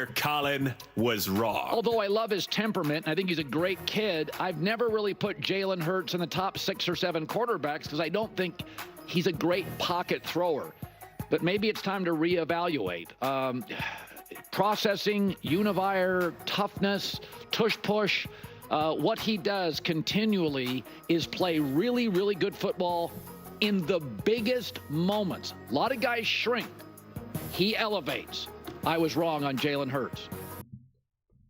where Colin was wrong. Although I love his temperament, and I think he's a great kid, I've never really put Jalen Hurts in the top 6 or 7 quarterbacks because I don't think he's a great pocket thrower. But maybe it's time to reevaluate. Processing, univire, toughness, tush-push. What he does continually is play really, really good football in the biggest moments. A lot of guys shrink. He elevates. I was wrong on Jalen Hurts.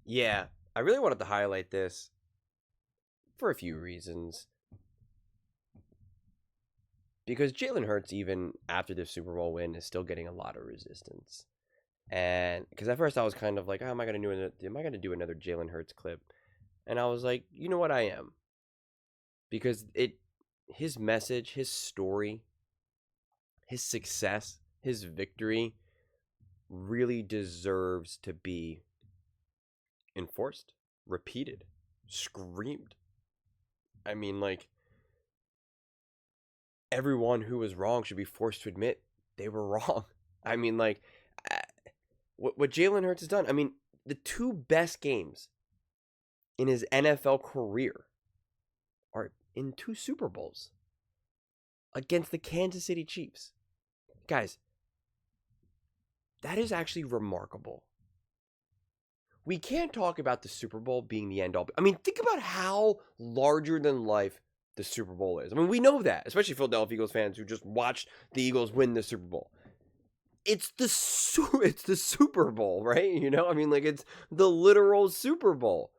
Yeah, I really wanted to highlight this for a few reasons. Because Jalen Hurts, even after the Super Bowl win, is still getting a lot of resistance. And because at first I was kind of like, oh, am I going to do another Jalen Hurts clip? And I was like, you know what, I am. Because his message, his story, his success, his victory really deserves to be enforced, repeated, screamed. I mean, like, everyone who was wrong should be forced to admit they were wrong. I mean, like, what Jalen Hurts has done, I mean, the 2 best games in his NFL career are in 2 Super Bowls against the Kansas City Chiefs. Guys, that is actually remarkable. We can't talk about the Super Bowl being the end all. I mean, think about how larger than life the Super Bowl is. I mean, we know that, especially Philadelphia Eagles fans who just watched the Eagles win the Super Bowl. It's the Super Bowl, right? You know, I mean, like, it's the literal Super Bowl.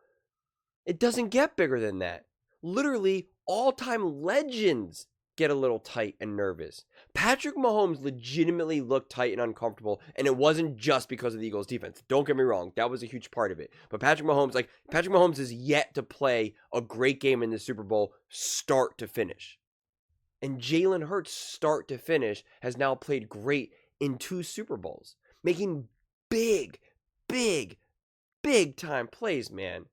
It doesn't get bigger than that. Literally, all-time legends get a little tight and nervous. Patrick Mahomes legitimately looked tight and uncomfortable, and it wasn't just because of the Eagles' defense. Don't get me wrong, that was a huge part of it. But Patrick Mahomes is yet to play a great game in the Super Bowl start to finish. And Jalen Hurts, start to finish, has now played great in 2 Super Bowls, making big time plays, man.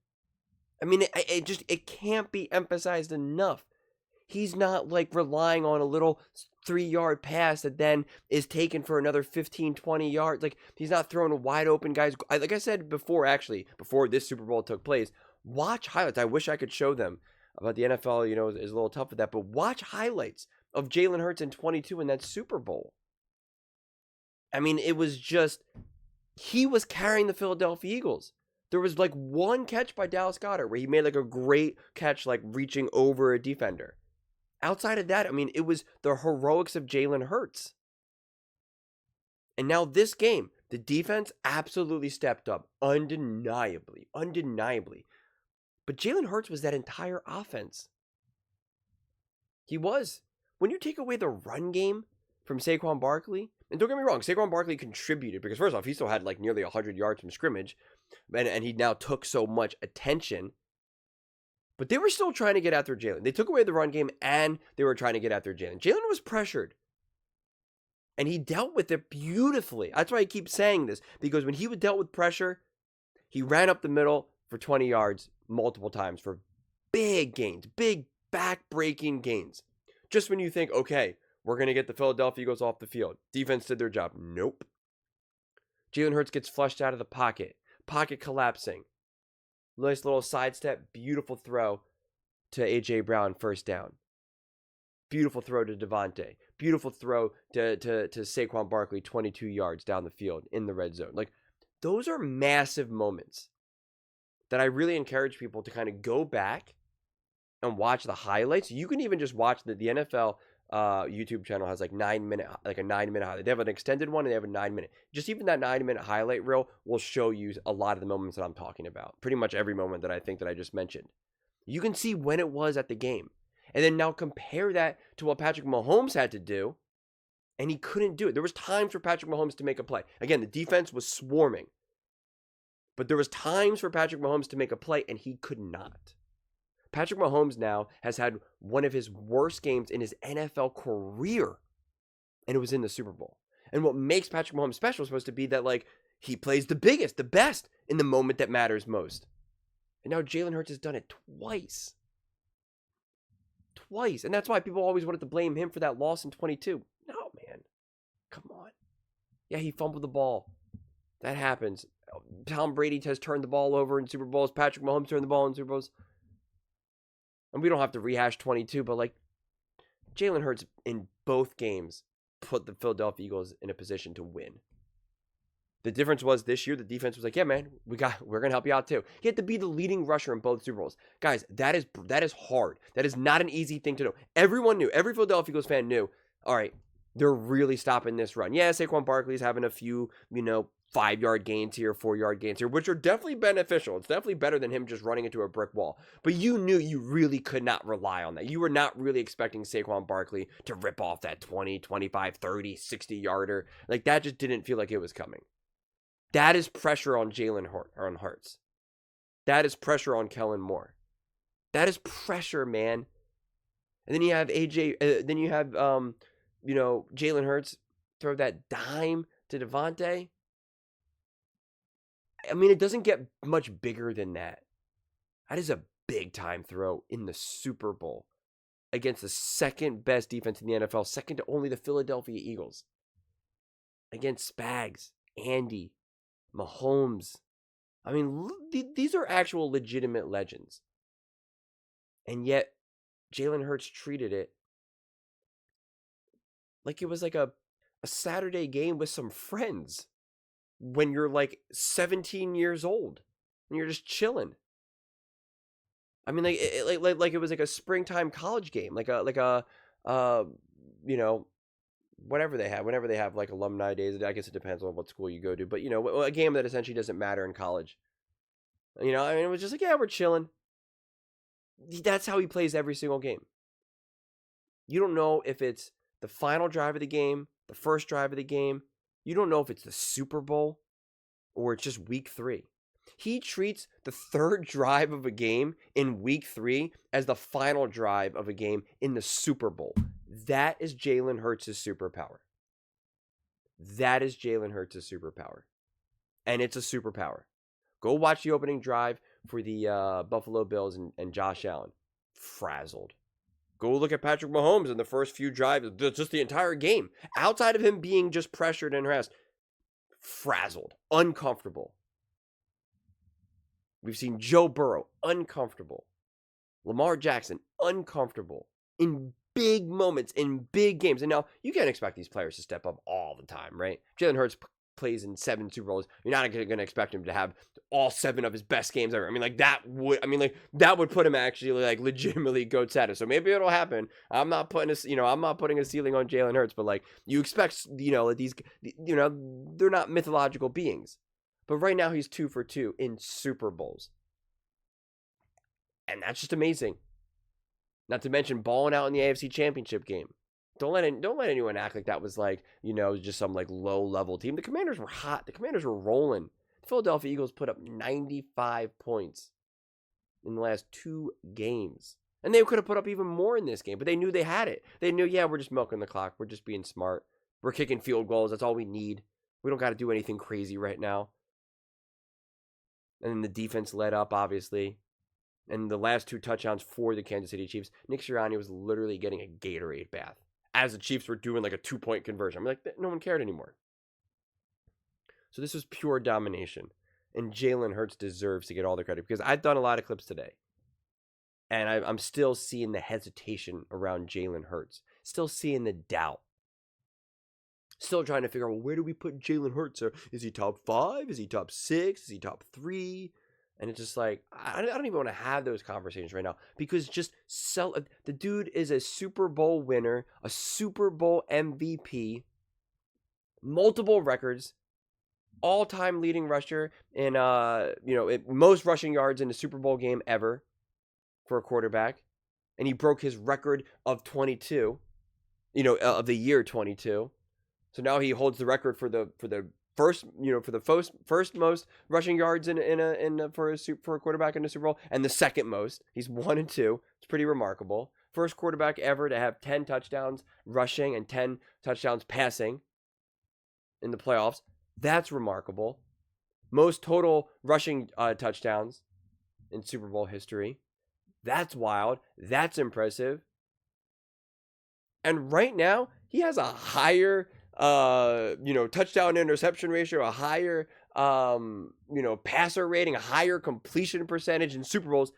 I mean, it can't be emphasized enough. He's not like relying on a little 3-yard pass that then is taken for another 15, 20 yards. Like, he's not throwing a wide open guys. Like I said before, actually, before this Super Bowl took place, watch highlights. I wish I could show them about the NFL, you know, is a little tough with that, but watch highlights of Jalen Hurts in 22 in that Super Bowl. I mean, it was just, he was carrying the Philadelphia Eagles. There was like one catch by Dallas Goedert where he made like a great catch, like reaching over a defender. Outside of that, I mean, it was the heroics of Jalen Hurts. And now this game, the defense absolutely stepped up, undeniably. But Jalen Hurts was that entire offense. He was. When you take away the run game from Saquon Barkley, and don't get me wrong, Saquon Barkley contributed because first off, he still had like nearly 100 yards from scrimmage, and he now took so much attention. But they were still trying to get after Jalen. They took away the run game, and they were trying to get after Jalen. Jalen was pressured, and he dealt with it beautifully. That's why I keep saying this, because when he was dealt with pressure, he ran up the middle for 20 yards multiple times for big gains, big back-breaking gains. Just when you think, okay, we're going to get the Philadelphia Eagles off the field. Defense did their job. Nope. Jalen Hurts gets flushed out of the pocket. Pocket collapsing. Nice little sidestep. Beautiful throw to A.J. Brown, first down. Beautiful throw to Devontae. Beautiful throw to Saquon Barkley, 22 yards down the field in the red zone. Like, those are massive moments that I really encourage people to kind of go back and watch the highlights. You can even just watch the NFL YouTube channel has like a 9-minute highlight. They have an extended one and they have a 9-minute. Just even that 9-minute highlight reel will show you a lot of the moments that I'm talking about. Pretty much every moment that I think that I just mentioned. You can see when it was at the game. And then now compare that to what Patrick Mahomes had to do, and he couldn't do it. There was times for Patrick Mahomes to make a play. Again, the defense was swarming. But there was times for Patrick Mahomes to make a play, and he could not. Patrick Mahomes now has had one of his worst games in his NFL career, and it was in the Super Bowl. And what makes Patrick Mahomes special is supposed to be that, like, he plays the biggest, the best in the moment that matters most. And now Jalen Hurts has done it twice. And that's why people always wanted to blame him for that loss in 22. No, man. Come on. Yeah, he fumbled the ball. That happens. Tom Brady has turned the ball over in Super Bowls. Patrick Mahomes turned the ball in Super Bowls. And we don't have to rehash 22, but like Jalen Hurts in both games put the Philadelphia Eagles in a position to win. The difference was this year, the defense was like, yeah, man, we're going to help you out too. He had to be the leading rusher in both Super Bowls. Guys, that is hard. That is not an easy thing to do. Everyone knew, every Philadelphia Eagles fan knew, all right, they're really stopping this run. Yeah, Saquon Barkley's having a few, 5-yard gains here, 4-yard gains here, which are definitely beneficial. It's definitely better than him just running into a brick wall. But you knew you really could not rely on that. You were not really expecting Saquon Barkley to rip off that 20, 25, 30, 60-yarder. Like, that just didn't feel like it was coming. That is pressure on Jalen Hurts. That is pressure on Kellen Moore. That is pressure, man. And then you have Jalen Hurts throw that dime to Devontae. I mean, it doesn't get much bigger than that. That is a big time throw in the Super Bowl against the second best defense in the NFL, second to only the Philadelphia Eagles. Against Spags, Andy, Mahomes. I mean, these are actual legitimate legends. And yet, Jalen Hurts treated it like it was like a Saturday game with some friends when you're like 17 years old and you're just chilling. I mean, like it was like a springtime college game, whatever they have, whenever they have like alumni days. I guess it depends on what school you go to, but a game that essentially doesn't matter in college. I mean, it was just like, yeah, we're chilling. That's how he plays every single game. You don't know if it's the final drive of the game, the first drive of the game. You don't know if it's the Super Bowl or it's just week 3. He treats the third drive of a game in week 3 as the final drive of a game in the Super Bowl. That is Jalen Hurts' superpower. That is Jalen Hurts' superpower. And it's a superpower. Go watch the opening drive for the Buffalo Bills and Josh Allen. Frazzled. Go look at Patrick Mahomes in the first few drives, just the entire game. Outside of him being just pressured and harassed, frazzled, uncomfortable. We've seen Joe Burrow, uncomfortable. Lamar Jackson, uncomfortable. In big moments, in big games. And now, you can't expect these players to step up all the time, right? Jalen Hurts plays in 7 Super Bowls. You're not going to expect him to have all 7 of his best games ever. That would put him actually like legitimately GOAT status. So maybe it'll happen. I'm not putting a ceiling on Jalen Hurts, but like you expect, these, they're not mythological beings. But right now he's 2 for 2 in Super Bowls. And that's just amazing. Not to mention balling out in the AFC Championship game. Don't let anyone act like that was like, just some like low level team. The Commanders were hot. The Commanders were rolling. The Philadelphia Eagles put up 95 points in the last 2 games. And they could have put up even more in this game, but they knew they had it. They knew, yeah, we're just milking the clock. We're just being smart. We're kicking field goals. That's all we need. We don't got to do anything crazy right now. And then the defense led up, obviously. And the last 2 touchdowns for the Kansas City Chiefs, Nick Sirianni was literally getting a Gatorade bath as the Chiefs were doing like a 2-point conversion. No one cared anymore. So this was pure domination. And Jalen Hurts deserves to get all the credit because I've done a lot of clips today. And I'm still seeing the hesitation around Jalen Hurts. Still seeing the doubt. Still trying to figure out, where do we put Jalen Hurts? Is he top 5? Is he top 6? Is he top 3? And it's just like, I don't even want to have those conversations right now because the dude is a Super Bowl winner, a Super Bowl MVP, multiple records, all-time leading rusher in, most rushing yards in a Super Bowl game ever for a quarterback. And he broke his record of 22, of the year 22. So now he holds the record for the first most rushing yards for a quarterback in the Super Bowl, and the second most. He's 1 and 2. It's pretty remarkable. First quarterback ever to have 10 touchdowns rushing and 10 touchdowns passing in the playoffs. That's remarkable. Most total rushing touchdowns in Super Bowl history. That's wild. That's impressive. And right now, he has a higher touchdown interception ratio, a higher passer rating, a higher completion percentage in Super Bowls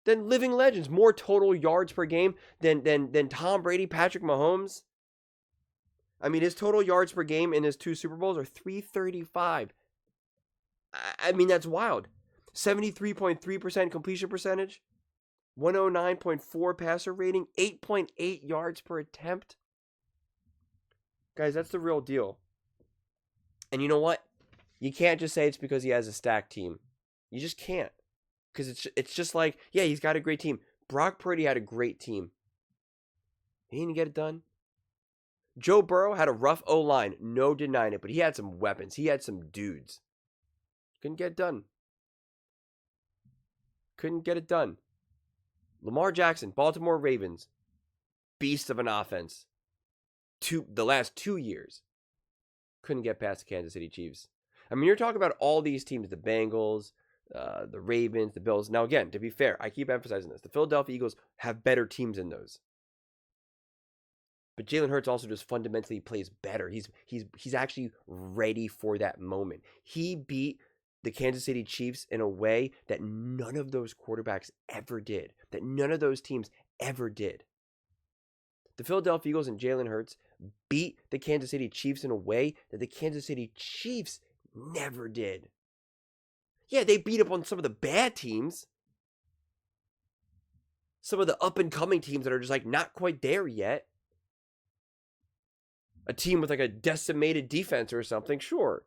than living legends, more total yards per game than Tom Brady, Patrick Mahomes. I mean, his total yards per game in his 2 Super Bowls are 335. I mean, that's wild. 73.3% completion percentage, 109.4 passer rating, 8.8 yards per attempt. Guys, that's the real deal. And you know what? You can't just say it's because he has a stacked team. You just can't. Because it's just like, yeah, he's got a great team. Brock Purdy had a great team. He didn't get it done. Joe Burrow had a rough O-line. No denying it. But he had some weapons. He had some dudes. Couldn't get it done. Couldn't get it done. Lamar Jackson, Baltimore Ravens. Beast of an offense. The last 2 years. Couldn't get past the Kansas City Chiefs. I mean, you're talking about all these teams. The Bengals, the Ravens, the Bills. Now, again, to be fair, I keep emphasizing this. The Philadelphia Eagles have better teams than those. But Jalen Hurts also just fundamentally plays better. He's actually ready for that moment. He beat the Kansas City Chiefs in a way that none of those quarterbacks ever did. That none of those teams ever did. The Philadelphia Eagles and Jalen Hurts beat the Kansas City Chiefs in a way that the Kansas City Chiefs never did. Yeah, they beat up on some of the bad teams. Some of the up-and-coming teams that are just like not quite there yet. A team with like a decimated defense or something, sure.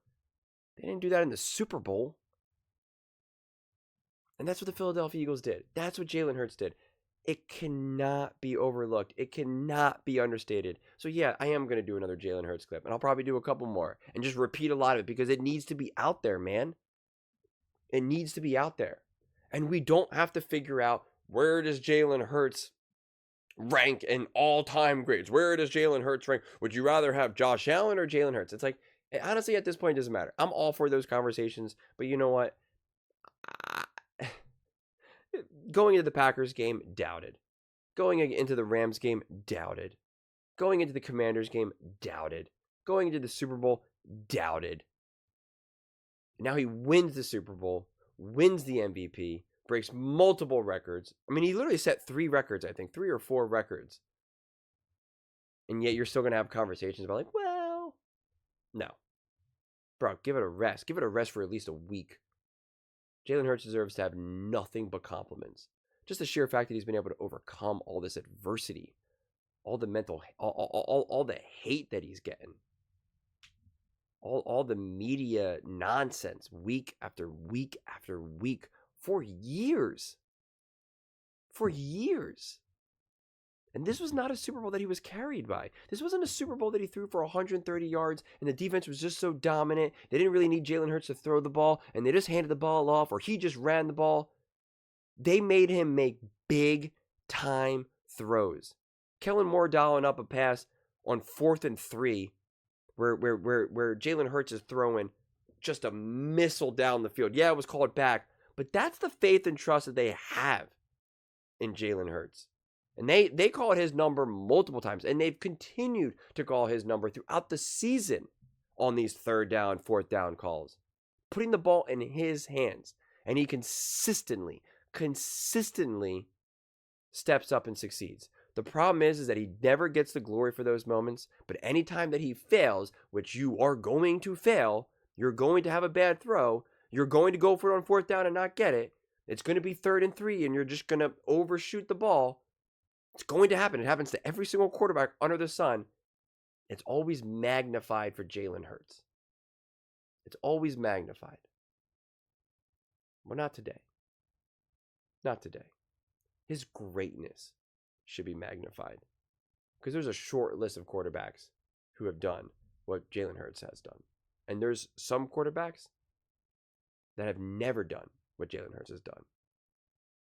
They didn't do that in the Super Bowl. And that's what the Philadelphia Eagles did. That's what Jalen Hurts did. It cannot be overlooked. It cannot be understated. So yeah, I am going to do another Jalen Hurts clip. And I'll probably do a couple more. And just repeat a lot of it because it needs to be out there, man. It needs to be out there. And we don't have to figure out where does Jalen Hurts rank in all-time grades. Where does Jalen Hurts rank? Would you rather have Josh Allen or Jalen Hurts? It's like, honestly, at this point, it doesn't matter. I'm all for those conversations. But you know what? Going into the Packers game, doubted. Going into the Rams game, doubted. Going into the Commanders game, doubted. Going into the Super Bowl, doubted. Now he wins the Super Bowl, wins the MVP, breaks multiple records. I mean, he literally set 3 records, I think. 3 or 4 records. And yet you're still going to have conversations about like, well, no. Bro, give it a rest. Give it a rest for at least a week. Jalen Hurts deserves to have nothing but compliments. Just the sheer fact that he's been able to overcome all this adversity, all the mental, all the hate that he's getting, all the media nonsense week after week after week for years. For years. And this was not a Super Bowl that he was carried by. This wasn't a Super Bowl that he threw for 130 yards and the defense was just so dominant. They didn't really need Jalen Hurts to throw the ball and they just handed the ball off or he just ran the ball. They made him make big time throws. Kellen Moore dialing up a pass on 4th and 3 where Jalen Hurts is throwing just a missile down the field. Yeah, it was called back, but that's the faith and trust that they have in Jalen Hurts. And they called his number multiple times, and they've continued to call his number throughout the season on these 3rd down, 4th down calls, putting the ball in his hands. And he consistently steps up and succeeds. The problem is that he never gets the glory for those moments, but anytime that he fails, which you are going to fail, you're going to have a bad throw, you're going to go for it on 4th down and not get it, it's going to be 3rd and 3 and you're just going to overshoot the ball. It's going to happen. It happens to every single quarterback under the sun. It's always magnified for Jalen Hurts. It's always magnified. Well, not today. Not today. His greatness should be magnified. Because there's a short list of quarterbacks who have done what Jalen Hurts has done. And there's some quarterbacks that have never done what Jalen Hurts has done.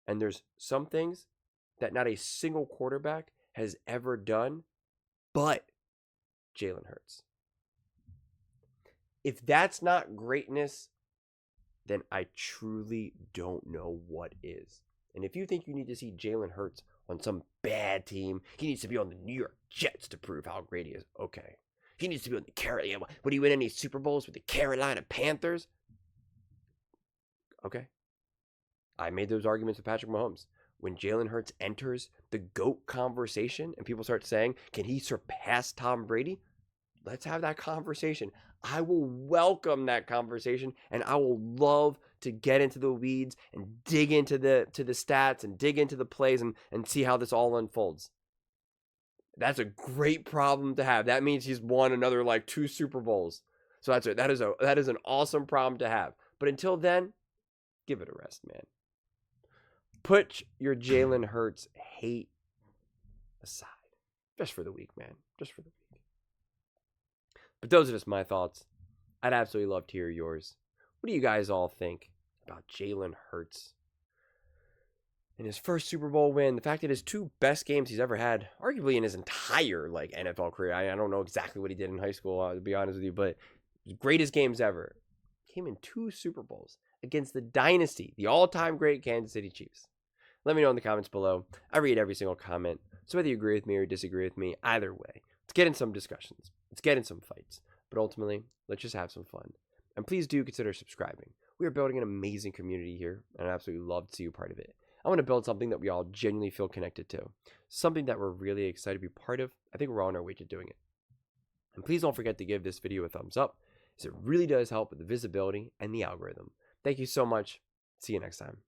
And there's some things that not a single quarterback has ever done but Jalen Hurts. If that's not greatness, then I truly don't know what is. And if you think you need to see Jalen Hurts on some bad team, he needs to be on the New York Jets to prove how great he is. Okay. He needs to be on the Carolina. Would he win any Super Bowls with the Carolina Panthers? Okay. I made those arguments with Patrick Mahomes. When Jalen Hurts enters the GOAT conversation and people start saying, can he surpass Tom Brady? Let's have that conversation. I will welcome that conversation, and I will love to get into the weeds and dig into the stats and dig into the plays and see how this all unfolds. That's a great problem to have. That means he's won another like 2 Super Bowls. So that is an awesome problem to have. But until then, give it a rest, man. Put your Jalen Hurts hate aside. Just for the week, man. Just for the week. But those are just my thoughts. I'd absolutely love to hear yours. What do you guys all think about Jalen Hurts in his first Super Bowl win? The fact that his 2 best games he's ever had, arguably in his entire like NFL career. I don't know exactly what he did in high school, to be honest with you, but his greatest games ever came in 2 Super Bowls against the dynasty, the all-time great Kansas City Chiefs. Let me know in the comments below. I read every single comment. So whether you agree with me or disagree with me, either way, let's get in some discussions. Let's get in some fights. But ultimately, let's just have some fun. And please do consider subscribing. We are building an amazing community here, and I'd absolutely love to see you part of it. I want to build something that we all genuinely feel connected to. Something that we're really excited to be part of. I think we're on our way to doing it. And please don't forget to give this video a thumbs up, as it really does help with the visibility and the algorithm. Thank you so much. See you next time.